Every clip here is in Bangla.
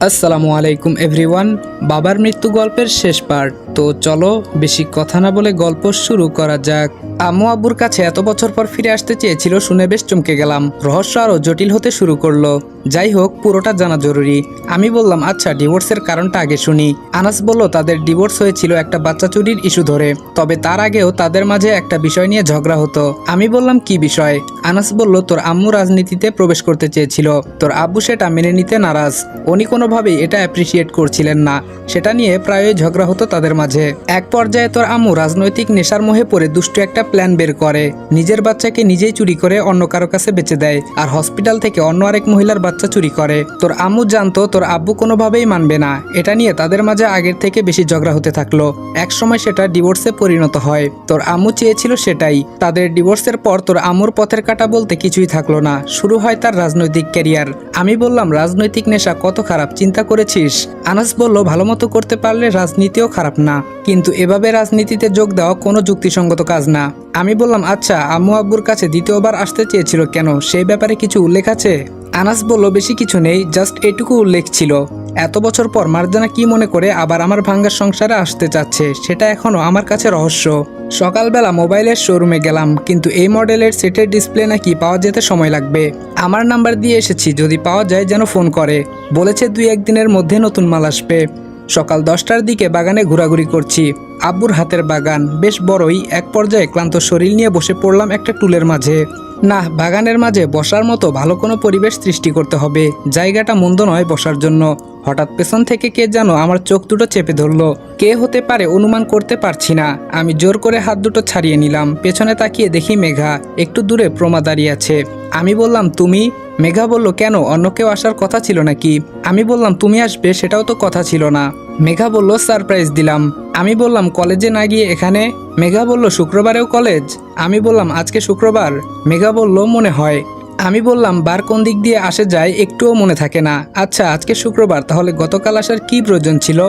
আসসালামু আলাইকুম এভরিওয়ান। বাবার মৃত্যু গল্পের শেষ পার্ট। তো চলো বেশি কথা না বলে গল্প শুরু করা যাক। আম্মু আব্বুর কাছে এত বছর পর ফিরে আসতে চেয়েছিল শুনে বেশ চমকে গেলাম। রহস্য আরও জটিল হতে শুরু করলো। যাই হোক, পুরোটা জানা জরুরি। আমি বললাম, আচ্ছা ডিভোর্সের কারণটা আগে শুনি। আনাস বলল তাদের ডিভোর্স হয়েছিল একটা বাচ্চা চুরির ইস্যু ধরে, তবে তার আগেও তাদের মাঝে একটা বিষয় নিয়ে ঝগড়া হতো। আমি বললাম কি বিষয়? আনাস বলল তোর আম্মু রাজনীতিতে প্রবেশ করতে চেয়েছিল, তোর আব্বু সেটা মেনে নিতে নারাজ। উনি কোনোভাবেই এটা অ্যাপ্রিসিয়েট করছিলেন না, সেটা নিয়ে প্রায়ই ঝগড়া হতো তাদের মাঝে। এক পর্যায়ে তোর আম্মু রাজনৈতিক নেশার মোহে পড়ে দুষ্টু একটা প্ল্যান বের করে, নিজের বাচ্চাকে নিজেই চুরি করে অন্য কারো কাছে বেচে দেয়, আর হসপিটাল থেকে অন্য আরেক মহিলার বাচ্চা চুরি করে। তোর আম্মু জানতো তোর আব্বু কোনোভাবেই মানবে না। এটা নিয়ে তাদের মাঝে আগের থেকে বেশি ঝগড়া হতে থাকলো। এক সময় সেটা ডিভোর্সে পরিণত হয়। তোর আম্মু চেয়েছিল সেটাই। তাদের ডিভোর্সের পর তোর আম্মুর পথের কাটা বলতে কিছুই থাকলো না, শুরু হয় তার রাজনৈতিক ক্যারিয়ার। আমি বললাম, রাজনৈতিক নেশা কত খারাপ চিন্তা করেছিস? আনাস বলল, ভালো মতো করতে পারলে রাজনীতিও খারাপ না, কিন্তু এভাবে রাজনীতিতে যোগ দেওয়া কোনো যুক্তিসঙ্গত কাজ না। আমি বললাম, আচ্ছা আম্মু আব্বুর কাছে দ্বিতীয়বার আসতে চেয়েছিল কেন, সেই ব্যাপারে কিছু উল্লেখ আছে? আনাস বলল, বেশি কিছু নেই, জাস্ট এটুকু উল্লেখ ছিল। এত বছর পর মার্জানা কি মনে করে আবার আমার ভাঙ্গার সংসারে আসতে চাচ্ছে সেটা এখনো আমার কাছে রহস্য। সকালবেলা মোবাইলের শোরুমে গেলাম, কিন্তু এই মডেলের সেটের ডিসপ্লে নাকি পাওয়া যেতে সময় লাগবে। আমার নাম্বার দিয়ে এসেছি, যদি পাওয়া যায় যেন ফোন করে। বলেছে 2-1 দিনের মধ্যে নতুন মাল আসবে। সকাল 10টার দিকে বাগানে ঘোরাঘুরি করছি। আব্বুর হাতের বাগান বেশ বড়ই। এক পর্যায়ে ক্লান্ত শরীর নিয়ে বসে পড়লাম একটা টুলের মাঝে। না, বাগানের মাঝে বসার মতো ভালো কোনো পরিবেশ সৃষ্টি করতে হবে, জায়গাটা মন্দ নয় বসার জন্য। হঠাৎ পেছন থেকে কে যেন আমার চোখ দুটো চেপে ধরলো। কে হতে পারে অনুমান করতে পারছি না। আমি জোর করে হাত দুটো ছাড়িয়ে নিলাম। পেছনে তাকিয়ে দেখি মেঘা একটু দূরে প্রমা দাঁড়িয়ে আছে। আমি বললাম, তুমি? মেঘা বলল, কেন, অন্য কেউ আসার কথা ছিল নাকি? আমি বললাম, তুমি আসবে সেটাও তো কথা ছিল না। মেঘা বলল, সারপ্রাইজ দিলাম। আমি বললাম, কলেজে না গিয়ে এখানে? মেঘা বলল, শুক্রবারেও কলেজ? আমি বললাম, আজকে শুক্রবার? মেঘা বলল, মনে হয়। আমি বললাম, বার কোন দিক দিয়ে আসে যায় একটুও মনে থাকে না। আচ্ছা আজকে শুক্রবার, তাহলে গতকাল আসার কি প্রয়োজন ছিল?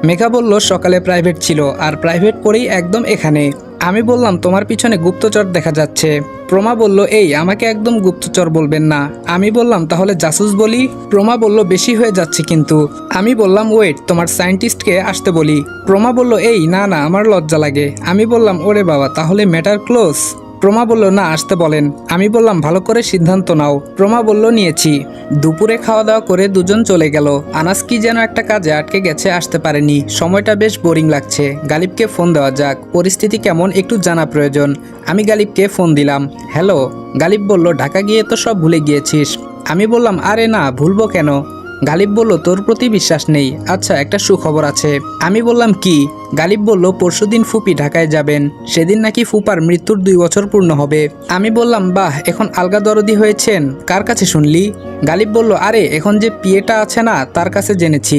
মেঘা বলল, সকালে প্রাইভেট ছিল, আর প্রাইভেট পড়েই একদম এখানে। আমি বললাম, তোমার পিছনে গুপ্তচর দেখা যাচ্ছে। প্রমা বলল, এই আমাকে একদম গুপ্তচর বলবেন না। আমি বললাম, তাহলে জাসুস বলি? প্রমা বলল, বেশি হয়ে যাচ্ছে কিন্তু। আমি বললাম, ওয়েট, তোমার সায়েন্টিস্টকে আসতে বলি। প্রমা বলল, এই না না, আমার লজ্জা লাগে। আমি বললাম, ওরে বাবা, তাহলে ম্যাটার ক্লোজ। প্রমা বলল, না, আসতে বলেন। আমি বললাম, ভালো করে সিদ্ধান্ত নাও। প্রমা বলল, নিয়েছি। দুপুরে খাওয়া দাওয়া করে দুজন চলে গেল। আনাস কি যেন একটা কাজে আটকে গেছে, আসতে পারেনি। সময়টা বেশ বোরিং লাগছে। গালিবকে ফোন দেওয়া যাক, পরিস্থিতি কেমন একটু জানা প্রয়োজন। আমি গালিবকে ফোন দিলাম। হ্যালো। গালিব বলল, ঢাকা গিয়ে তো সব ভুলে গিয়েছিস। আমি বললাম, আরে না, ভুলবো কেন? গালিব বলল, তোর প্রতি বিশ্বাস নেই। আচ্ছা, একটা সুখবর আছে। আমি বললাম, কি? গালিব বলল, পরশুদিন ফুপি ঢাকায় যাবেন, সেদিন নাকি ফুপার মৃত্যুর 2 বছর পূর্ণ হবে। আমি বললাম, বাহ, এখন আলগা দরদি হয়েছেন, কার কাছে শুনলি? গালিব বলল, আরে এখন যে পিয়েটা আছে না, তার কাছে জেনেছি।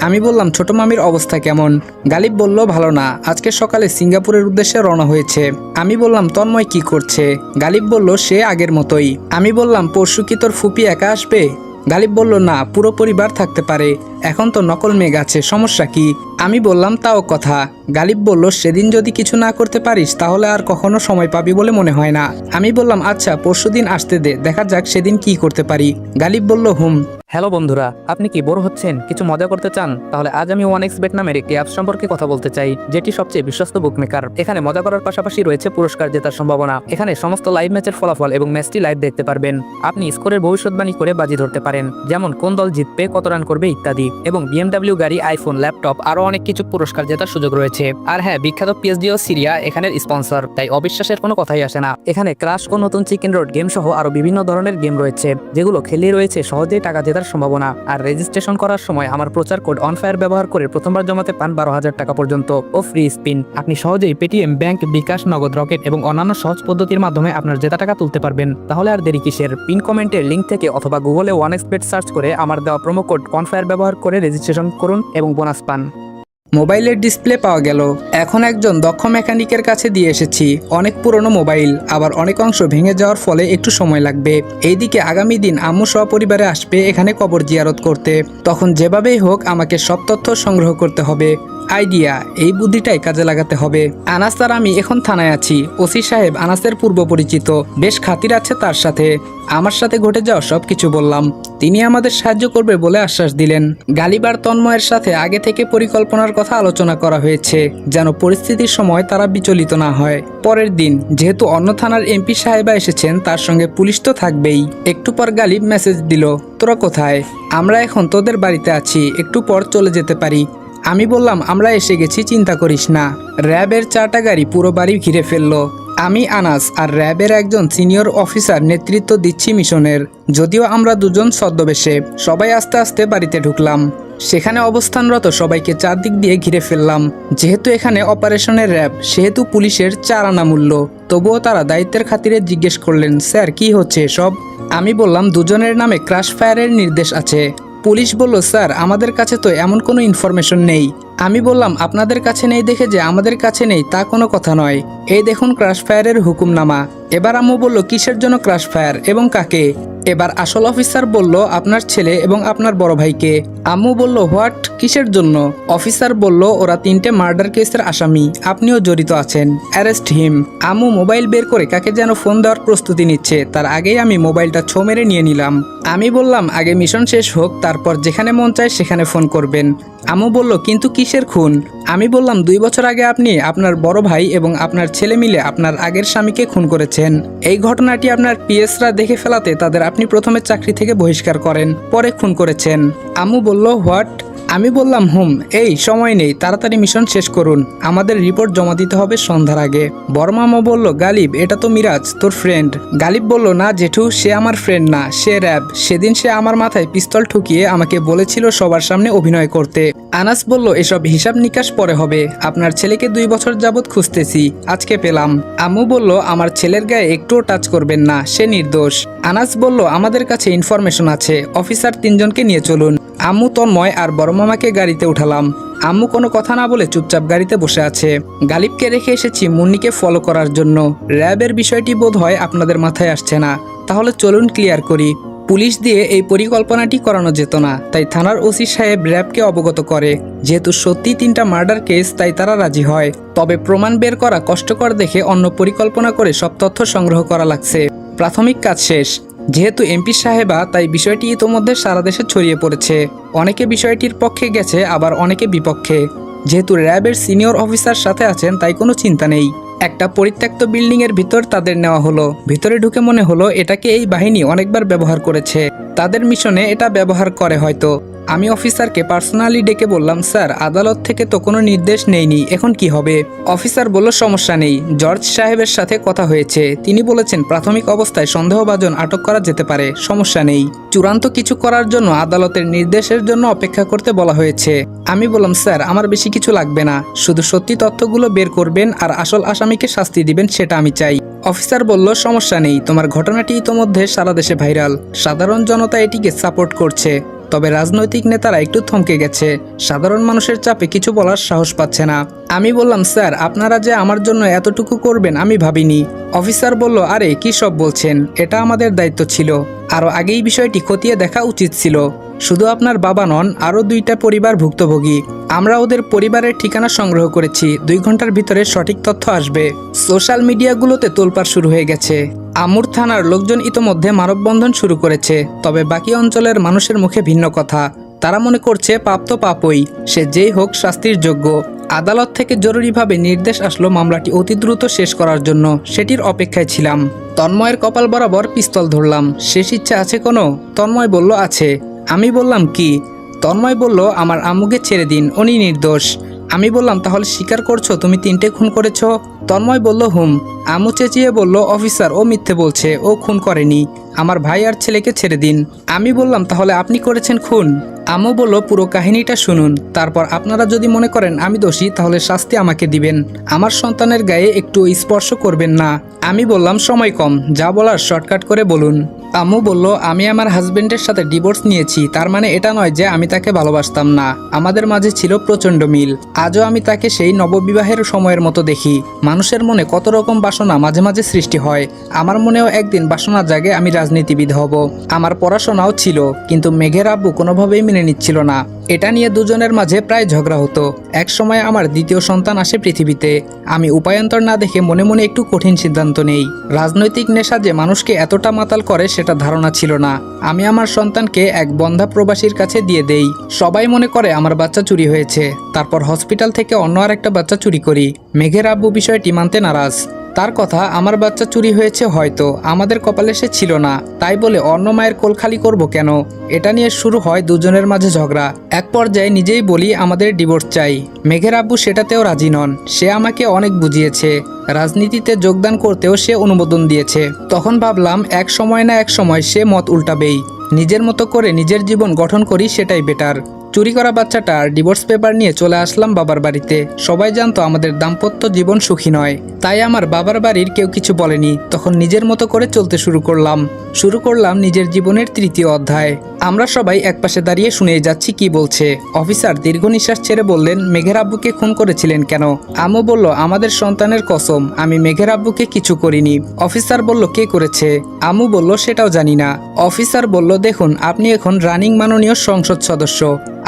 আমি বললাম, ছোট মামির অবস্থা কেমন? গালিব বলল, ভালো না, আজকে সকালে সিঙ্গাপুরের উদ্দেশ্যে রওনা হয়েছে। আমি বললাম, তন্ময় কি করছে? গালিব বলল, সে আগের মতোই। আমি বললাম, পরশু কি তোর ফুপি একা আসবে? গালিব বলল, না, পুরো পরিবার থাকতে পারে, এখন তো নকল মেঘ আছে, সমস্যা কি? আমি বললাম, তাও কথা। গালিব বলল, সেদিন যদি কিছু না করতে পারিস তাহলে আর কখনো সময় পাবি বলে মনে হয় না। আমি বললাম, আচ্ছা পরশুদিন আসতে দে, দেখা যাক সেদিন কি করতে পারি। গালিব বলল, হুম। হ্যালো বন্ধুরা, আপনি কি বোর হচ্ছেন, কিছু মজা করতে চান? তাহলে আজ আমি 1xBet নামের একটি অ্যাপ সম্পর্কে কথা বলতে চাই, যেটি সবচেয়ে বিশ্বস্ত বুকমেকার। এখানে মজা করার পাশাপাশি রয়েছে পুরস্কার জেতার সম্ভাবনা। এখানে সমস্ত লাইভ ম্যাচের ফলাফল এবং ম্যাচটি লাইভ দেখতে পারবেন। আপনি স্কোরের ভবিষ্যৎবাণী করে বাজি ধরতে পারেন, যেমন কোন দল জিতবে, কত রান করবে ইত্যাদি। এবং BMW গাড়ি, আইফোন, ল্যাপটপ আরো অনেক কিছু পুরস্কার জেতার সুযোগ রয়েছে। আর হ্যাঁ, বিখ্যাত PSG ও সিরিয়া এখানের স্পন্সর, তাই অবিশ্বাসের কোনো কথাই আসে না। এখানে ক্রাশ ও নতুন চিকেন রোড গেম সহ আরো বিভিন্ন ধরনের গেম রয়েছে, যেগুলো খেলে রয়েছে সহজেই টাকা জেতার সম্ভাবনা। আর রেজিস্ট্রেশন করার সময় আমার প্রচার কোড অনফায়ার ব্যবহার করে প্রথমবার জমাতে পান 12,000 টাকা পর্যন্ত ও ফ্রি স্পিন। আপনি সহজেই পেটিএম, ব্যাংক, বিকাশ, নগদ, রকেট এবং অন্যান্য সহজ পদ্ধতির মাধ্যমে আপনার জেতা টাকা তুলতে পারবেন। তাহলে আর দেরি কিসের? পিন কমেন্টের লিঙ্ক থেকে অথবা গুগলে 1xBet সার্চ করে আমার দেওয়া প্রোমো কোড অনফায়ার ব্যবহার করে রেজিস্ট্রেশন করুন এবং বোনাস পান। মোবাইলের ডিসপ্লে পাওয়া গেল। এখন একজন দক্ষ মেকানিকের কাছে দিয়ে এসেছি। অনেক পুরনো মোবাইল, আবার অনেক অংশ ভেঙে যাওয়ার ফলে একটু সময় লাগবে। এইদিকে আগামী দিন আম্মু সপরিবারে আসবে এখানে কবর জিয়ারত করতে। তখন যেভাবেই হোক আমাকে সব তথ্য সংগ্রহ করতে হবে। আইডিয়া, এই বুদ্ধিটাই কাজে লাগাতে হবে। আনাস আর আমি এখন থানায় আছি। ওসি সাহেব আনাসের পূর্ব পরিচিত, বেশ খাতির আছে তার সাথে। আমার সাথে ঘটে যাওয়া সবকিছু বললাম। তিনি আমাদের সাহায্য করবে বলে আশ্বাস দিলেন। গালিব আর তন্ময়ের সাথে আগে থেকে পরিকল্পনার কথা আলোচনা করা হয়েছে, যেন পরিস্থিতির সময় তারা বিচলিত না হয়। পরের দিন যেহেতু অন্য থানার এমপি সাহেবা এসেছেন, তার সঙ্গে পুলিশ তো থাকবেই। একটু পর গালিব মেসেজ দিল, তোরা কোথায়? আমরা এখন তোদের বাড়িতে আছি, একটু পর চলে যেতে পারি। আমি বললাম, আমরা এসে গেছি, চিন্তা করিস না। র্যাবের 4টা গাড়ি পুরো বাড়ি ঘিরে ফেললো। আমি, আনাস আর র্যাবের একজন সিনিয়র অফিসার নেতৃত্ব দিচ্ছি মিশনের। যদিও আমরা দুজন ছদ্মবেশে। সবাই আস্তে আস্তে বাড়িতে ঢুকলাম। সেখানে অবস্থানরত সবাইকে চারদিক দিয়ে ঘিরে ফেললাম। যেহেতু এখানে অপারেশনের র্যাব, সেহেতু পুলিশের 4 আনা মূল্য। তবুও তারা দায়িত্বের খাতিরে জিজ্ঞেস করলেন, স্যার কি হচ্ছে এসব? আমি বললাম, দুজনের নামে ক্রাশ ফায়ারের নির্দেশ আছে। পুলিশ বলল, স্যার আমাদের কাছে তো এমন কোনো ইনফরমেশন নেই। আমি বললাম, আপনাদের কাছে নেই দেখে যে আমাদের কাছে নেই তা কোনো কথা নয়। এই দেখুন ক্রাশ ফায়ারের হুকুমনামা। এবার আম্মু বলল, কিসের জন্য ক্রাশ ফায়ার এবং কাকে? এবার আসল অফিসার বলল, আপনার ছেলে এবং আপনার বড় ভাইকে। আম্মু বলল, হোয়াট, কিসের জন্য? অফিসার বলল, ওরা 3টে মার্ডার কেসের আসামি, আপনিও জড়িত আছেন, অ্যারেস্ট হিম। আম্মু মোবাইল বের করে কাকে যেন ফোন দেওয়ার প্রস্তুতি নিচ্ছে, তার আগেই আমি মোবাইলটা ছো মেরে নিয়ে নিলাম। আমি বললাম, আগে মিশন শেষ হোক, তারপর যেখানে মন চায় সেখানে ফোন করবেন। আম্মু বলল, কিন্তু কিসের খুন? আমি বললাম, 2 বছর আগে আপনি, আপনার বড় ভাই এবং আপনার ছেলে মিলে আপনার আগের স্বামীকে খুন করেছেন। এই ঘটনাটি আপনার পিএসরা দেখে ফেলাতে তাদের আপনি প্রথমে চাকরি থেকে বহিষ্কার করেন, পরে খুন করেছেন। আম্মু বলল, হোয়াট? আমি বললাম, এই সময় নেই, তাড়াতাড়ি মিশন শেষ করুন, আমাদের রিপোর্ট জমা দিতে হবে সন্ধ্যার আগে। বড় মামা বলল, গালিব, এটা তো মিরাজ, তোর ফ্রেন্ড। গালিব বলল, না জেঠু, সে আমার ফ্রেন্ড না, সে র্যাব। সেদিন সে আমার মাথায় পিস্তল ঠুকিয়ে আমাকে বলেছিল সবার সামনে অভিনয় করতে। আনাস বলল, এসব হিসাব নিকাশ পরে হবে, আপনার ছেলেকে 2 বছর যাবৎ খুঁজতেছি, আজকে পেলাম। আম্মু বলল, আমার ছেলের গায়ে একটুও টাচ করবেন না, সে নির্দোষ। আনাস বলল, আমাদের কাছে ইনফরমেশন আছে, অফিসার 3 জনকে নিয়ে চলুন। আম্মু, তন্ময় আর বড় মামাকে গাড়িতে উঠালাম। আম্মু কোনো কথা না বলে চুপচাপ গাড়িতে বসে আছে। গালিবকে রেখে এসেছি মুন্নিকে ফলো করার জন্য। র্যাবের বিষয়টি বোধ হয় আপনাদের মাথায় আসছে না, তাহলে চলুন ক্লিয়ার করি। পুলিশ দিয়ে এই পরিকল্পনাটি করানো যেত না, তাই থানার ওসি সাহেব র্যাবকে অবগত করে। যেহেতু সত্যি 3টা মার্ডার কেস, তাই তারা রাজি হয়। তবে প্রমাণ বের করা কষ্টকর দেখে অন্য পরিকল্পনা করে সব তথ্য সংগ্রহ করা লাগছে। প্রাথমিক কাজ শেষ। যেহেতু এমপি সাহেবা, তাই বিষয়টি ইতোমধ্যে সারা দেশে ছড়িয়ে পড়েছে। অনেকে বিষয়টির পক্ষে গেছে, আবার অনেকে বিপক্ষে। যেহেতু র্যাবের সিনিয়র অফিসার সাথে আছেন, তাই কোনো চিন্তা নেই। একটা পরিত্যক্ত বিল্ডিং এর ভিতর তাদের নেওয়া হলো। ভিতরে ঢুকে মনে হলো এটাকে এই বাহিনী অনেকবার ব্যবহার করেছে, তাদের মিশনে এটা ব্যবহার করে হয়তো। আমি অফিসারকে পার্সোনালি ডেকে বললাম, স্যার আদালত থেকে তো কোনো নির্দেশ নেইনি, এখন কি হবে? অফিসার বলল, সমস্যা নেই, জর্জ সাহেবের সাথে কথা হয়েছে, তিনি বলেছেন প্রাথমিক অবস্থায় সন্দেহভাজন আটক করা যেতে পারে, সমস্যা নেই। চূড়ান্ত কিছু করার জন্য আদালতের নির্দেশের জন্য অপেক্ষা করতে বলা হয়েছে। আমি বললাম, স্যার আমার বেশি কিছু লাগবে না, শুধু সত্যি তথ্যগুলো বের করবেন আর আসল আসামিকে শাস্তি দিবেন, সেটা আমি চাই। অফিসার বলল, সমস্যা নেই, তোমার ঘটনাটি ইতোমধ্যে সারা দেশে ভাইরাল, সাধারণ জনতা এটিকে সাপোর্ট করছে। তবে রাজনৈতিক নেতারা একটু থমকে গেছে, সাধারণ মানুষের চাপে কিছু বলার সাহস পাচ্ছে না। আমি বললাম, স্যার আপনারা যে আমার জন্য এতটুকু করবেন আমি ভাবিনি। অফিসার বলল, আরে কি সব বলছেন, এটা আমাদের দায়িত্ব ছিল, আরও আগেই বিষয়টি খতিয়ে দেখা উচিত ছিল। শুধু আপনার বাবা নন, আরও 2টা পরিবার ভুক্তভোগী। আমরা ওদের পরিবারের ঠিকানা সংগ্রহ করেছি, 2 ঘন্টার ভিতরে সঠিক তথ্য আসবে। সোশ্যাল মিডিয়াগুলোতে তোলপাড় শুরু হয়ে গেছে। আমুর থানার লোকজন ইতোমধ্যে মানববন্ধন শুরু করেছে। তবে বাকি অঞ্চলের মানুষের মুখে ভিন্ন কথা। তারা মনে করছে পাপ তো পাপই, সে যেই হোক শাস্তির যোগ্য। আদালত থেকে জরুরিভাবে নির্দেশ আসলো মামলাটি অতি দ্রুত শেষ করার জন্য, সেটির অপেক্ষায় ছিলাম। তন্ময়ের কপাল বরাবর পিস্তল ধরলাম, শেষ ইচ্ছা আছে কোনো? তন্ময় বলল, আছে। আমি বললাম, কি? তন্ময় বলল, আমার আম্মুকে ছেড়ে দিন, উনি নির্দোষ। আমি বললাম, তাহলে স্বীকার করছো তুমি 3টে খুন করেছো? তন্ময় বলল, আম্মু চেঁচিয়ে বলল, অফিসার ও মিথ্যে বলছে, ও খুন করেনি, আমার ভাই আর ছেলেকে ছেড়ে দিন। আমি বললাম, তাহলে আপনি করেছেন খুন? আম্মু বলল, পুরো কাহিনীটা শুনুন, তারপর আপনারা যদি মনে করেন আমি দোষী তাহলে শাস্তি আমাকে দিবেন, আমার সন্তানের গায়ে একটু স্পর্শ করবেন না। আমি বললাম, সময় কম, যা বলার শর্টকাট করে বলুন। আম্মু বলল, আমি আমার হাজবেন্ডের সাথে ডিভোর্স নিয়েছি, তার মানে এটা নয় যে আমি তাকে ভালোবাসতাম না। আমাদের মাঝে ছিল প্রচণ্ড মিল। আজও আমি তাকে সেই নববিবাহের সময়ের মতো দেখি। মানুষের মনে কত রকম বাসনা মাঝে মাঝে সৃষ্টি হয়। আমার মনেও একদিন বাসনা জাগে আমি রাজনীতিবিদ হব। আমার পড়াশোনাও ছিল, কিন্তু মেঘের আব্বু কোনোভাবেই মেনে নিচ্ছিল না। এটা নিয়ে দুজনের মাঝে প্রায় ঝগড়া হতো। এক সময় আমার দ্বিতীয় সন্তান আসে পৃথিবীতে। আমি উপায়ান্তর না দেখে মনে মনে একটু কঠিন সিদ্ধান্ত নেই। রাজনৈতিক নেশা যে মানুষকে এতটা মাতাল করে সেটা ধারণা ছিল না। আমি আমার সন্তানকে এক বন্ধা প্রবাসীর কাছে দিয়ে দেই। সবাই মনে করে আমার বাচ্চা চুরি হয়েছে। তারপর হসপিটাল থেকে অন্য আরেকটা বাচ্চা চুরি করি। মেঘের আব্বু বিষয়টি মানতে নারাজ। তার কথা, আমার বাচ্চা চুরি হয়েছে হয়তো, আমাদের কপালে সে ছিল না, তাই বলে অন্য মায়ের কোল খালি করব কেন? এটা নিয়ে শুরু হয় দুজনের মাঝে ঝগড়া। এক পর্যায়ে নিজেই বলি আমাদের ডিভোর্স চাই। মেঘের আব্বু সেটাতেও রাজি নন। সে আমাকে অনেক বুঝিয়েছে। রাজনীতিতে যোগদান করতেও সে অনুমোদন দিয়েছে। তখন ভাবলাম এক সময় না এক সময় সে মত উল্টাবেই। নিজের মতো করে নিজের জীবন গঠন করি, সেটাই বেটার। চুরি করা বাচ্চাটার ডিভোর্স পেপার নিয়ে চলে আসলাম বাবার বাড়িতে। সবাই জানতো আমাদের দাম্পত্য জীবন সুখী নয়, তাই আমার বাবার বাড়ির কেউ কিছু বলেনি। তখন নিজের মতো করে চলতে শুরু করলাম নিজের জীবনের তৃতীয় অধ্যায়। আমরা সবাই একপাশে দাঁড়িয়ে শুনে যাচ্ছি কি বলছে। অফিসার দীর্ঘ নিঃশ্বাস ছেড়ে বললেন, মেঘের আব্বুকে খুন করেছিলেন কেন? আম্মু বলল, আমাদের সন্তানের কসম, আমি মেঘের আব্বুকে কিছু করিনি। অফিসার বলল, কে করেছে? আম্মু বলল, সেটাও জানি না। অফিসার বলল, দেখুন, আপনি এখন রানিং মাননীয় সংসদ সদস্য।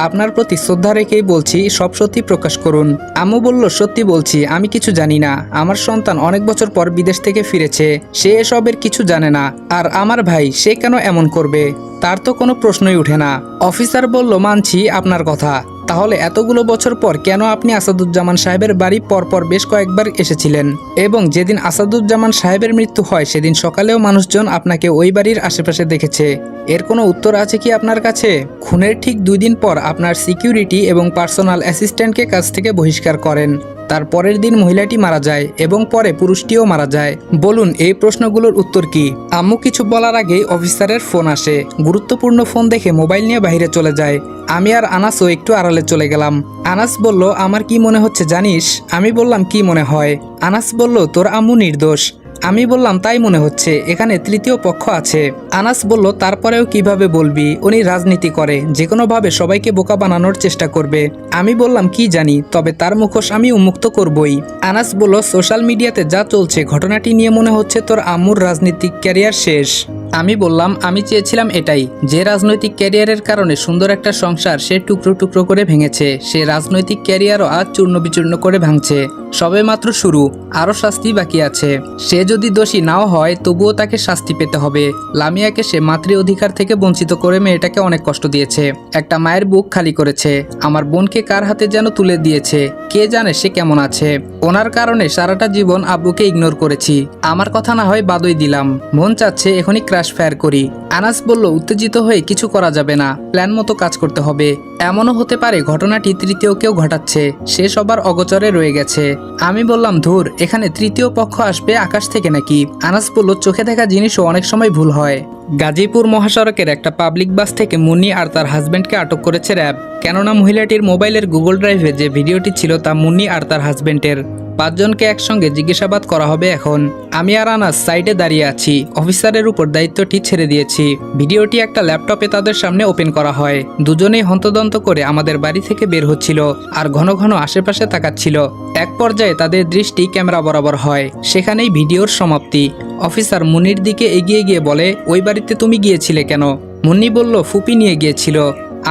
আপনার প্রতি শ্রদ্ধা রেখেই বলছি, সব সত্যি প্রকাশ করুন। আম্মু বলল, সত্যি বলছি, আমি কিছু জানি না। আমার সন্তান অনেক বছর পর বিদেশ থেকে ফিরেছে, সে এসবের কিছু জানে না। আর আমার ভাই, সে কেন এমন করবে? তার তো কোনো প্রশ্নই উঠে না। অফিসার বলল, মানছি আপনার কথা। তাহলে এতগুলো বছর পর কেন আপনি আসাদুজ্জামান সাহেবের বাড়ি পরপর বেশ কয়েকবার এসেছিলেন? এবং যেদিন আসাদুজ্জামান সাহেবের মৃত্যু হয় সেদিন সকালেও মানুষজন আপনাকে ওই বাড়ির আশেপাশে দেখেছে। এর কোনো উত্তর আছে কি আপনার কাছে? খুনের ঠিক 2 দিন পর আপনার সিকিউরিটি এবং পার্সোনাল অ্যাসিস্ট্যান্টকে কাছ থেকে বহিষ্কার করেন। তার পরের দিন মহিলাটি মারা যায় এবং পরে পুরুষটিও মারা যায়। বলুন, এই প্রশ্নগুলোর উত্তর কি? আম্মু কিছু বলার আগেই অফিসারের ফোন আসে। গুরুত্বপূর্ণ ফোন দেখে মোবাইল নিয়ে বাইরে চলে যায়। আমি আর আনাসও একটু আড়ালে চলে গেলাম। আনাস বলল, আমার কি মনে হচ্ছে জানিস? আমি বললাম, কি মনে হয়? আনাস বলল, তোর আম্মু নির্দোষ। আমি বললাম, তাই মনে হচ্ছে, এখানে তৃতীয় পক্ষ আছে। আনাস বলল, তারপরেও কিভাবে বলবি? উনি রাজনীতি করে, যে কোনোভাবে সবাইকে বোকা বানানোর চেষ্টা করবে। আমি বললাম, কি জানি, তবে তার মুখোশ আমি উন্মুক্ত করবই। আনাস বলল, সোশ্যাল মিডিয়াতে যা চলছে ঘটনাটি নিয়ে মনে হচ্ছে তোর আম্মুর রাজনৈতিক ক্যারিয়ার শেষ। আমি বললাম, আমি চেয়েছিলাম এটাই, যে রাজনৈতিক ক্যারিয়ারের কারণে সুন্দর একটা সংসার সে টুকরো টুকরো করে ভেঙেছে, সে রাজনৈতিক ক্যারিয়ারও আজ চূর্ণ বিচূর্ণ করে ভাঙছে। সবে মাত্র শুরু, আরও শাস্তি বাকি আছে। সে যদি দোষী নাও হয় তবুও তাকে শাস্তি পেতে হবে। লামিয়াকে সে মাতৃ অধিকার থেকে বঞ্চিত করে মেয়েটাকে অনেক কষ্ট দিয়েছে, একটা মায়ের বুক খালি করেছে। আমার বোনকে কার হাতে যেন তুলে দিয়েছে, কে জানে সে কেমন আছে। ওনার কারণে সারাটা জীবন আব্বুকে ইগনোর করেছি। আমার কথা না হয় বাদই দিলাম, মন চাচ্ছে এখনই ক্রাশ ফায়ার করি। আনাস বলল, উত্তেজিত হয়ে কিছু করা যাবে না, প্ল্যান মতো কাজ করতে হবে। এমনও হতে পারে ঘটনাটি তৃতীয় কেউ ঘটাচ্ছে, সে সবার অগোচরে রয়ে গেছে। আমি বললাম, ধুর, এখানে তৃতীয় পক্ষ আসবে আকাশ থেকে নাকি? আনাস বলল, চোখে দেখা জিনিসও অনেক সময় ভুল হয়। গাজীপুর মহাসড়কের একটা পাবলিক বাস থেকে মুন্নি আর তার হাজব্যান্ডকে আটক করেছে র্যাব। কেননা মহিলাটির মোবাইলের গুগল ড্রাইভে যে ভিডিওটি ছিল তা মুন্নি আর তার হাজব্যান্ডের। 5 জনকে একসঙ্গে জিজ্ঞাসাবাদ করা হবে এখন। আমি আর আনাস সাইডে দাঁড়িয়ে আছি, অফিসারের উপর দায়িত্বটি ছেড়ে দিয়েছি। ভিডিওটি একটা ল্যাপটপে তাদের সামনে ওপেন করা হয়। দুজনেই হন্তদন্ত করে আমাদের বাড়ি থেকে বের হচ্ছিল আর ঘন ঘন আশেপাশে তাকাচ্ছিল। এক পর্যায়ে তাদের দৃষ্টি ক্যামেরা বরাবর হয়, সেখানেই ভিডিওর সমাপ্তি। অফিসার মুন্নির দিকে এগিয়ে গিয়ে বলে, ওই বাড়িতে তুমি গিয়েছিলে কেন? মুন্নি বলল, ফুপি নিয়ে গিয়েছিল।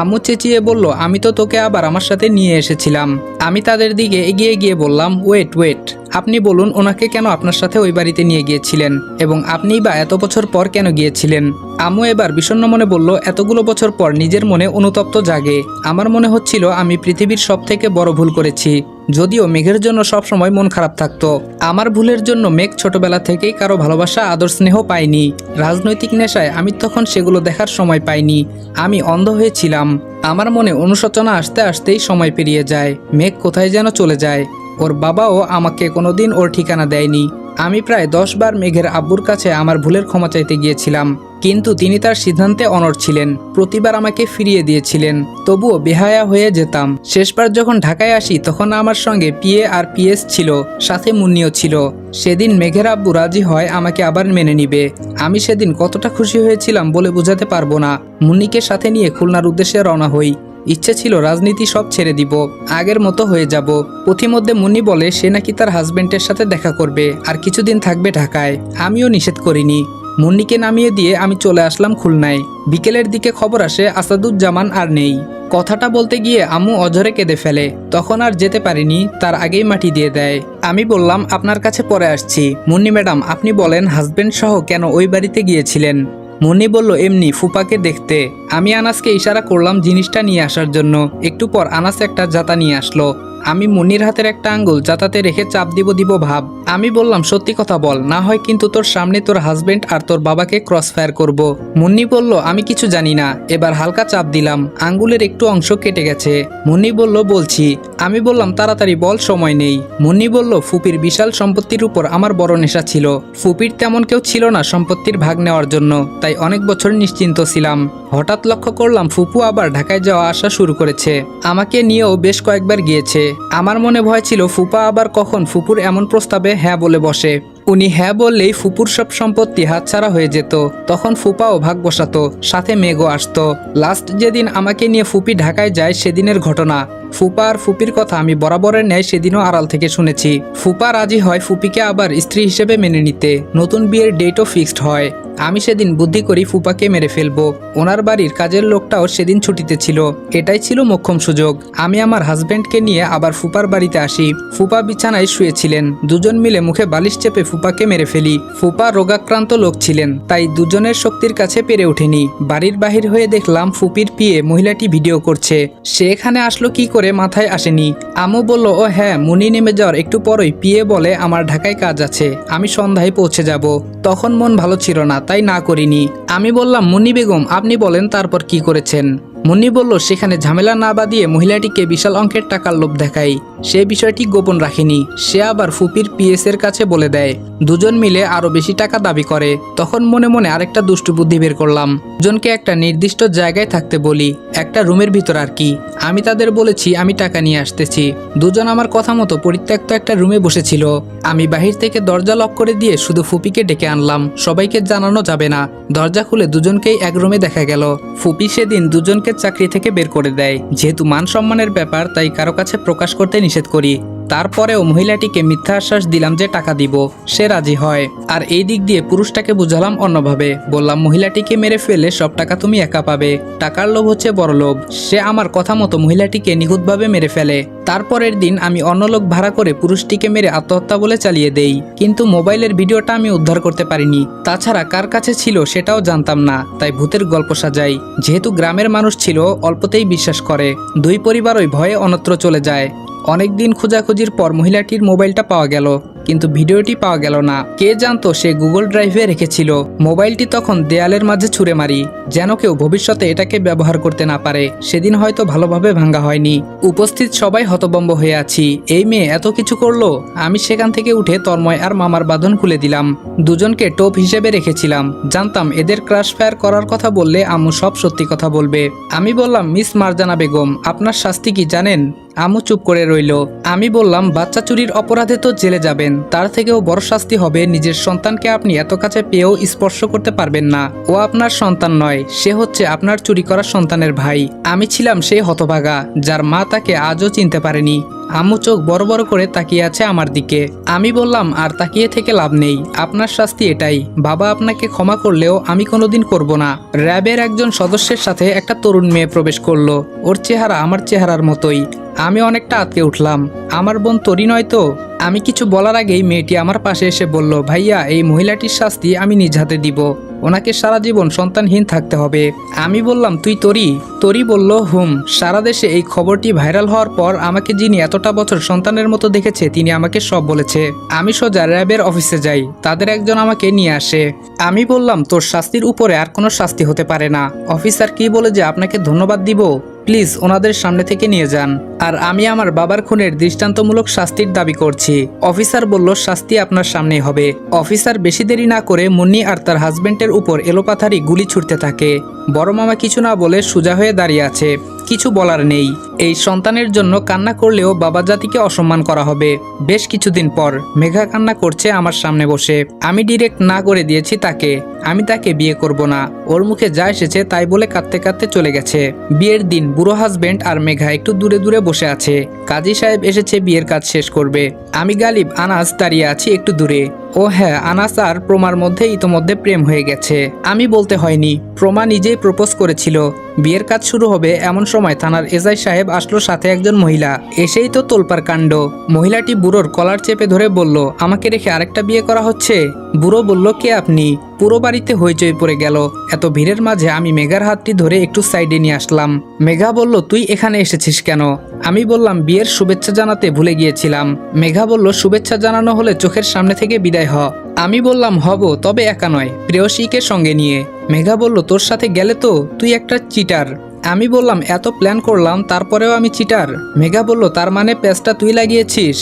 আম্মু চেঁচিয়ে বলল, আমি তো তোকে আবার আমার সাথে নিয়ে এসেছিলাম। আমি তাদের দিকে এগিয়ে গিয়ে বললাম, ওয়েট, আপনি বলুন ওনাকে কেন আপনার সাথে ওই বাড়িতে নিয়ে গিয়েছিলেন, এবং আপনিই বা এত বছর পর কেন গিয়েছিলেন? আম্মু এবার বিষণ্ণ মনে বলল, এতগুলো বছর পর নিজের মনে অনুতপ্ত জাগে। আমার মনে হচ্ছিল আমি পৃথিবীর সব থেকে বড় ভুল করেছি। যদিও মেঘের জন্য সব সময় মন খারাপ থাকতো। আমার ভুলের জন্য মেঘ ছোটবেলা থেকেই কারো ভালোবাসা আদর স্নেহ পায়নি। রাজনৈতিক নেশায় আমি তখন সেগুলো দেখার সময় পাইনি। আমি অন্ধ হয়েছিলাম। আমার মনে অনুশোচনা আসতে আসতেই সময় পেরিয়ে যায়। মেঘ কোথায় যেন চলে যায়। ওর বাবাও আমাকে কোনোদিন ওর ঠিকানা দেয়নি। আমি প্রায় 10 বার মেঘের আব্বুর কাছে আমার ভুলের ক্ষমা চাইতে গিয়েছিলাম, কিন্তু তিনি তার সিদ্ধান্তে অনড় ছিলেন, প্রতিবার আমাকে ফিরিয়ে দিয়েছিলেন। তবুও বেহায়া হয়ে যেতাম। শেষবার যখন ঢাকায় আসি তখন আমার সঙ্গে পিএ আর পিএস ছিল, সাথে মুন্নিও ছিল। সেদিন মেঘের আব্বু রাজি হয় আমাকে আবার মেনে নিবে। আমি সেদিন কতটা খুশি হয়েছিলাম বলে বোঝাতে পারবো না। মুন্নিকে সাথে নিয়ে খুলনার উদ্দেশ্যে রওনা হই। ইচ্ছে ছিল রাজনীতি সব ছেড়ে দিব, আগের মতো হয়ে যাব। পথিমধ্যে মুন্নি বলে সে নাকি তার হাজবেন্ডের সাথে দেখা করবে আর কিছুদিন থাকবে ঢাকায়। আমিও নিষেধ করিনি। মুন্নিকে নামিয়ে দিয়ে আমি চলে আসলাম খুলনায়। বিকেলের দিকে খবর আসে আসাদুজ্জামান আর নেই। কথাটা বলতে গিয়ে আম্মু অঝরে কেঁদে ফেলে। তখন আর যেতে পারিনি, তার আগেই মাটি দিয়ে দেয়। আমি বললাম আপনার কাছে পরে আসছি। মুন্নি ম্যাডাম আপনি বলেন হাজবেন্ড সহ কেন ওই বাড়িতে গিয়েছিলেন? মুন্নি বলল এমনি ফুপাকে দেখতে। আমি আনাসকে ইশারা করলাম জিনিসটা নিয়ে আসার জন্য। একটু পর আনাস একটা জাতা নিয়ে আসলো। আমি মুন্নির হাতের একটা আঙ্গুল জাতাতে রেখে চাপ দিব ভাব। আমি বললাম সত্যি কথা বল, না হয় কিন্তু তোর সামনে তোর হাজবেন্ড আর তোর বাবাকে ক্রস ফায়ার করব। মুন্নি বলল আমি কিছু জানি না। এবার হালকা চাপ দিলাম, আঙ্গুলের একটু অংশ কেটে গেছে। মুন্নি বলল বলছি। আমি বললাম তাড়াতাড়ি বল, সময় নেই। মুন্নি বলল ফুপির বিশাল সম্পত্তির উপর আমার বড় নেশা ছিল। ফুপির তেমন কেউ ছিল না সম্পত্তির ভাগ নেওয়ার জন্য, তাই অনেক বছর নিশ্চিন্ত ছিলাম। হঠাৎ লক্ষ্য করলাম ফুপু আবার ঢাকায় যাওয়া আসা শুরু করেছে। আমাকে নিয়েও বেশ কয়েকবার গিয়েছে। আমার মনে ভয় ছিল ফুপা আবার কখন ফুপুর এমন প্রস্তাবে হ্যাঁ বলে বসে। উনি হ্যাঁ বললেই ফুপুর সব সম্পত্তি হাতছাড়া হয়ে যেত। তখন ফুপাও ভাগ বসাতো, সাথে মেঘও আসতো। লাস্ট যেদিন আমাকে নিয়ে ফুপি ঢাকায় যায় সেদিনের ঘটনা। ফুপা আর ফুপির কথা আমি বরাবরের ন্যায় সেদিনও আড়াল থেকে শুনেছি। ফুপা রাজি হয় ফুপিকে আবার স্ত্রী হিসেবে মেনে নিতে। নতুন বিয়ের ডেটও ফিক্সড হয়। আমি সেদিন বুদ্ধি করি ফুপাকে মেরে ফেলবো। ওনার বাড়ির কাজের লোকটাও সেদিন ছুটিতে ছিল। এটাই ছিল মোক্ষম সুযোগ। আমি আমার হাজবেন্ডকে নিয়ে আবার ফুপার বাড়িতে আসি। ফুপা বিছানায় শুয়েছিলেন। দুজন মিলে মুখে বালিশ চেপে ফুপাকে মেরে ফেলি। ফুপা রোগাক্রান্ত লোক ছিলেন, তাই দুজনের শক্তির কাছে পেরে ওঠেনি। বাড়ির বাহির হয়ে দেখলাম ফুপির পিয়ে মহিলাটি ভিডিও করছে। সে এখানে আসলো কি করে মাথায় আসেনি। আম্মু বলল ও হ্যাঁ, মুনি নেমে যাওয়ার একটু পরই পিয়ে বলে আমার ঢাকায় কাজ আছে, আমি সন্ধ্যায় পৌঁছে যাব। তখন মন ভালো ছিল না, তাই না করিনি। আমি বললাম মুন্নি বেগম আপনি বলেন তারপর কি করেছেন। মুন্নি বলল সেখানে ঝামেলা না বাদিয়ে মহিলাটিকে বিশাল অঙ্কের টাকার লোভ দেখাই। সে বিষয়টি গোপন রাখেনি। সে আবার ফুপির পিএস এর কাছে বলে দেয়। দুজন মিলে আরো বেশি টাকা দাবি করে। তখন মনে মনে আরেকটা দুষ্টু বুদ্ধি বের করলাম। দুজনকে একটা নির্দিষ্ট জায়গায় থাকতে বলি, একটা রুমের ভিতর আর কি। আমি তাদের বলেছি আমি টাকা নিয়ে আসতেছি। দুজন আমার কথা মতো পরিত্যক্ত একটা রুমে বসেছিল। আমি বাহির থেকে দরজা লক করে দিয়ে শুধু ফুপিকে ডেকে আনলাম। সবাইকে জানানো যাবে না। দরজা খুলে দুজনকেই এক রুমে দেখা গেল। ফুপি সেদিন দুজনকে চাকরি থেকে বের করে দেয়। যেহেতু মান সম্মানের ব্যাপার, তাই কারো কাছে প্রকাশ করতে নিষেধ করি। তারপরেও মহিলাটিকে মিথ্যা আশ্বাস দিলাম যে টাকা দিব। সে রাজি হয়। আর এই দিক দিয়ে পুরুষটাকে বুঝালাম অন্যভাবে। বললাম মহিলাটিকে মেরে ফেলে সব টাকা তুমি একা পাবে। টাকার লোভ হচ্ছে বড় লোভ। সে আমার কথা মতো মহিলাটিকে নিখুঁতভাবে মেরে ফেলে। তারপরের দিন আমি অন্য লোক ভাড়া করে পুরুষটিকে মেরে আত্মহত্যা বলে চালিয়ে দেই। কিন্তু মোবাইলের ভিডিওটা আমি উদ্ধার করতে পারিনি। তাছাড়া কার কাছে ছিল সেটাও জানতাম না, তাই ভূতের গল্প সাজাই। যেহেতু গ্রামের মানুষ ছিল, অল্পতেই বিশ্বাস করে। দুই পরিবারই ভয়ে অন্যত্র চলে যায়। অনেকদিন খোঁজাখুঁজির পর মহিলাটির মোবাইলটা পাওয়া গেল, কিন্তু ভিডিওটি পাওয়া গেল না। কে জানতো সে গুগল ড্রাইভে রেখেছিল। মোবাইলটি তখন দেয়ালের মাঝে ছুঁড়ে মারি, যেন কেউ ভবিষ্যতে এটাকে ব্যবহার করতে না পারে। সেদিন হয়তো ভালোভাবে ভাঙা হয়নি। উপস্থিত সবাই হতভম্ব হয়ে আছি। এই মেয়ে এত কিছু করলো। আমি সেখান থেকে উঠে তন্ময় আর মামার বাঁধন খুলে দিলাম। দুজনকে টোপ হিসেবে রেখেছিলাম। জানতাম এদের ক্রাশ ফায়ার করার কথা বললে আম্মু সব সত্যি কথা বলবে। আমি বললাম মিস মারজানা বেগম আপনার শাস্তি কি জানেন? আম্মু চুপ করে রইল। আমি বললাম বাচ্চা চুরির অপরাধে তো জেলে যাবেন, তার থেকেও বড় শাস্তি হবে নিজের সন্তানকে আপনি এত কাছে পেয়েও স্পর্শ করতে পারবেন না। ও আপনার সন্তান নয়, সে হচ্ছে আপনার চুরি করা সন্তানের ভাই। আমি ছিলাম সেই হতভাগা যার মা তাকে আজও চিনতে পারেনি। আম্মু চোখ বড় বড় করে তাকিয়ে আছে আমার দিকে। আমি বললাম আর তাকিয়ে থেকে লাভ নেই, আপনার শাস্তি এটাই। বাবা আপনাকে ক্ষমা করলেও আমি কোনোদিন করব না। র্যাবের একজন সদস্যের সাথে একটা তরুণ মেয়ে প্রবেশ করলো। ওর চেহারা আমার চেহারার মতোই। আমি অনেকটা আটকে উঠলাম। আমার বোন তরি নয় তো? আমি কিছু বলার আগেই মেয়েটি আমার পাশে এসে বলল, ভাইয়া এই মহিলাটির শাস্তি আমি নিজ হাতে দিব। ওনাকে সারা জীবন সন্তানহীন থাকতে হবে। আমি বললাম তুই তরি? তরি বলল হুম। সারা দেশে এই খবরটি ভাইরাল হওয়ার পর আমাকে যিনি এতটা বছর সন্তানের মতো দেখেছে তিনি আমাকে সব বলেছে। আমি সোজা র্যাবের অফিসে যাই। তাদের একজন আমাকে নিয়ে আসে। আমি বললাম তোর শাস্তির উপরে আর কোনো শাস্তি হতে পারে না। অফিসার কি বলে যে আপনাকে ধন্যবাদ দিব? প্লিজ ওনাদের সামনে থেকে নিয়ে যান। আর আমি আমার বাবার খুনের দৃষ্টান্তমূলক শাস্তির দাবি করছি। অফিসার বলল শাস্তি আপনার সামনেই হবে। অফিসার বেশি দেরি না করে মুন্নি আর তার হাজবেন্ডের উপর এলোপাথারি গুলি ছুটতে থাকে। বড় মামা কিছু না বলে সোজা হয়ে দাঁড়িয়ে আছে, কিছু বলার নেই। এই সন্তানের জন্য কান্না করলেও বাবা জাতিকে অসম্মান করা হবে। বেশ কিছুদিন পর মেঘা কান্না করছে আমার সামনে বসে। আমি ডিরেক্ট না করে দিয়েছি তাকে, আমি তাকে বিয়ে করব না। ওর মুখে যা এসেছে তাই বলে কাঁদতে কাঁদতে চলে গেছে। বিয়ের দিন বুড়ো হাজবেন্ড আর মেঘা একটু দূরে দূরে বসে আছে। কাজী সাহেব এসেছে বিয়ের কাজ শেষ করবে। আমি গালিব আনাস দাঁড়িয়ে আছি একটু দূরে। ও হ্যাঁ, আনাস আর প্রমার মধ্যে ইতোমধ্যে প্রেম হয়ে গেছে। আমি বলতে হয়নি, প্রমা নিজেই প্রপোজ করেছিল। বিয়ের কাজ শুরু হবে এমন সময় থানার এসআই সাহেব আসলো, সাথে একজন মহিলা। এসেই তো তোলপাড় কাণ্ড। মহিলাটি বুড়োর কলার চেপে ধরে বলল, আমাকে রেখে আরেকটা বিয়ে করা হচ্ছে? বুড়ো বলল, কে আপনি? পুরো বাড়িতে হইচই পড়ে গেল। এত ভিড়ের মাঝে আমি মেঘার হাতটি ধরে একটু সাইডে নিয়ে আসলাম। মেঘা বলল, তুই এখানে এসেছিস কেন? আমি বললাম, বিয়ের শুভেচ্ছা জানাতে ভুলে গিয়েছিলাম। মেঘা বলল, শুভেচ্ছা জানানো হলে চোখের সামনে থেকে বিদায় হ। আমি বললাম, হব, তবে একা নয়, প্রেয়সীকে সঙ্গে নিয়ে। মেঘা বলল, তোর সাথে গেলে তো তুই একটা চিটার। আমি বললাম, এত প্ল্যান করলাম তারপরেও আমি চিটার? মেঘা বলল, তার মানে পেঁচটা তুই লাগিয়েছিস?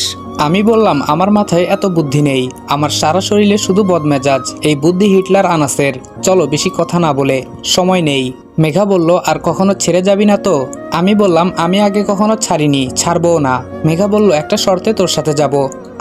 আমি বললাম, আমার মাথায় এত বুদ্ধি নেই, আমার সারা শরীরে শুধু বদমেজাজ। এই বুদ্ধি হিটলার আনাসের। চলো বেশি কথা না বলে, সময় নেই। মেঘা বলল, আর কখনো ছেড়ে যাবি না তো? আমি বললাম, আমি আগে কখনো ছাড়িনি, ছাড়বও না। মেঘা বলল, একটা শর্তে তোর সাথে যাব।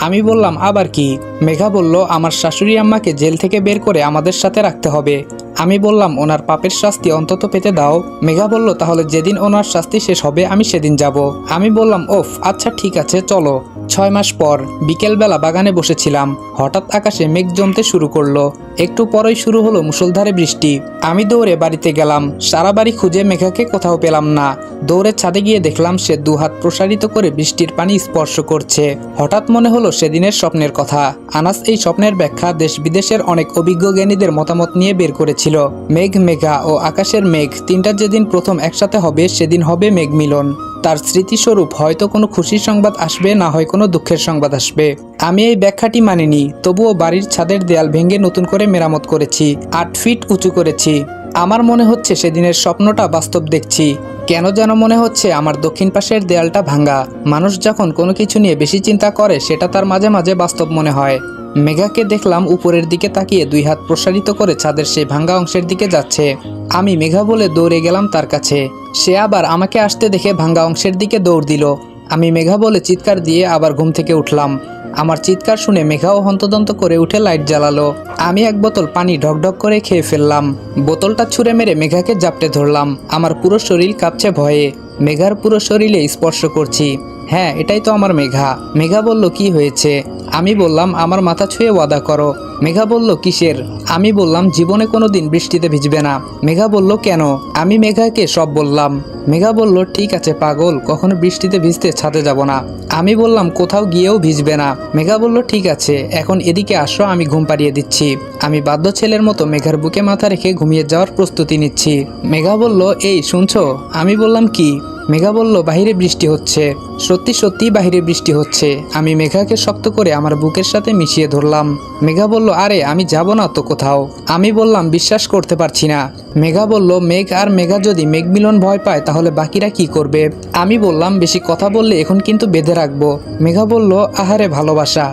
আমি বললাম, আবার কি? মেঘা বলল, আমার শাশুড়ি আম্মাকে জেল থেকে বের করে আমাদের সাথে রাখতে হবে। আমি বললাম, ওনার পাপের শাস্তি অন্তত পেতে দাও। মেঘা বলল, তাহলে যেদিন ওনার শাস্তি শেষ হবে আমি সেদিন যাব। আমি বললাম, ওফ, আচ্ছা ঠিক আছে, চলো। 6 মাস পর বিকেলবেলা বাগানে বসেছিলাম, হঠাৎ আকাশে মেঘ জমতে শুরু করলো। একটু পরেই শুরু হলো মুষলধারে বৃষ্টি। আমি দৌড়ে বাড়িতে গেলাম। সারা বাড়ি খুঁজে মেঘাকে কোথাও পেলাম না। দৌড়ে ছাদে গিয়ে দেখলাম সে দুহাত প্রসারিত করে বৃষ্টির পানি স্পর্শ করছে। হঠাৎ মনে হলো সেদিনের স্বপ্নের কথা। আনাস এই স্বপ্নের ব্যাখ্যা দেশ বিদেশের অনেক অভিজ্ঞ জ্ঞানীদের মতামত নিয়ে বের করেছিল। মেঘ, মেঘা ও আকাশের মেঘ তিনটা যেদিন প্রথম একসাথে হবে সেদিন হবে মেঘ মিলন। তার স্মৃতিস্বরূপ হয়তো কোনো খুশির সংবাদ আসবে, না হয় কোনো দুঃখের সংবাদ আসবে। আমি এই ব্যাখ্যাটি মানিনি, তবুও বাড়ির ছাদের দেয়াল ভেঙে নতুন করে মেরামত করেছি, 8 ফিট উঁচু করেছি। আমার মনে হচ্ছে সেদিনের স্বপ্নটা বাস্তব দেখছি। কেন যেন মনে হচ্ছে আমার দক্ষিণ পাশের দেয়ালটা ভাঙা। মানুষ যখন কোনো কিছু নিয়ে বেশি চিন্তা করে সেটা তার মাঝে মাঝে বাস্তব মনে হয়। মেঘাকে দেখলাম উপরের দিকে তাকিয়ে 2 হাত প্রসারিত করে ছাদের সেই ভাঙা অংশের দিকে যাচ্ছে। আমি মেঘা বলে দৌড়ে গেলাম তার কাছে। সে আবার আমাকে আসতে দেখে ভাঙা অংশের দিকে দৌড় দিল। আমি মেঘা বলে চিৎকার দিয়ে আবার ঘুম থেকে উঠলাম। আমার চিৎকার শুনে মেঘাও হন্তদন্ত করে উঠে লাইট জ্বালালো। আমি এক বোতল পানি ঢকঢক করে খেয়ে ফেললাম। বোতলটা ছুঁড়ে মেরে মেঘাকে জাপটে ধরলাম। আমার পুরো শরীর কাঁপছে ভয়ে। মেঘার পুরো শরীরে স্পর্শ করছি। হ্যাঁ, এটাই তো আমার মেঘা। মেঘা বলল, কি হয়েছে? আমি বললাম, আমার মাথা ছুঁয়ে ওয়াদা করো। মেঘা বলল, কিসের? আমি বললাম, জীবনে কোনোদিন বৃষ্টিতে ভিজবে না। মেঘা বলল, কেন? আমি মেঘাকে সব বললাম। মেঘা বলল, ঠিক আছে পাগল, কখনো বৃষ্টিতে ভিজতে ছাদে যাব না। আমি বললাম, কোথাও গিয়েও ভিজবে না। মেঘা বলল, ঠিক আছে, এখন এদিকে আসো, আমি ঘুম পাড়িয়ে দিচ্ছি। আমি বাধ্য ছেলের মতো মেঘার বুকে মাথা রেখে ঘুমিয়ে যাওয়ার প্রস্তুতি নিচ্ছি। মেঘা বলল, এই শুনছো? আমি বললাম, কি? মেঘা বলল, বাহিরে বৃষ্টি হচ্ছে। সত্যি সত্যি বাহিরে বৃষ্টি হচ্ছে। আমি মেঘাকে শক্ত করে আমার বুকের সাথে মিশিয়ে ধরলাম। মেঘা বলল, আরে আমি যাব না তো কোথাও। আমি বললাম, বিশ্বাস করতে পারছি না। মেঘা বলল, মেঘ আর মেঘা যদি মেঘ মিলন ভয় পায় তাহলে বাকিরা কি করবে? আমি বললাম, বেশি কথা বললে এখন কিন্তু বেঁধে রাখবো। মেঘা বলল, আহারে ভালোবাসা।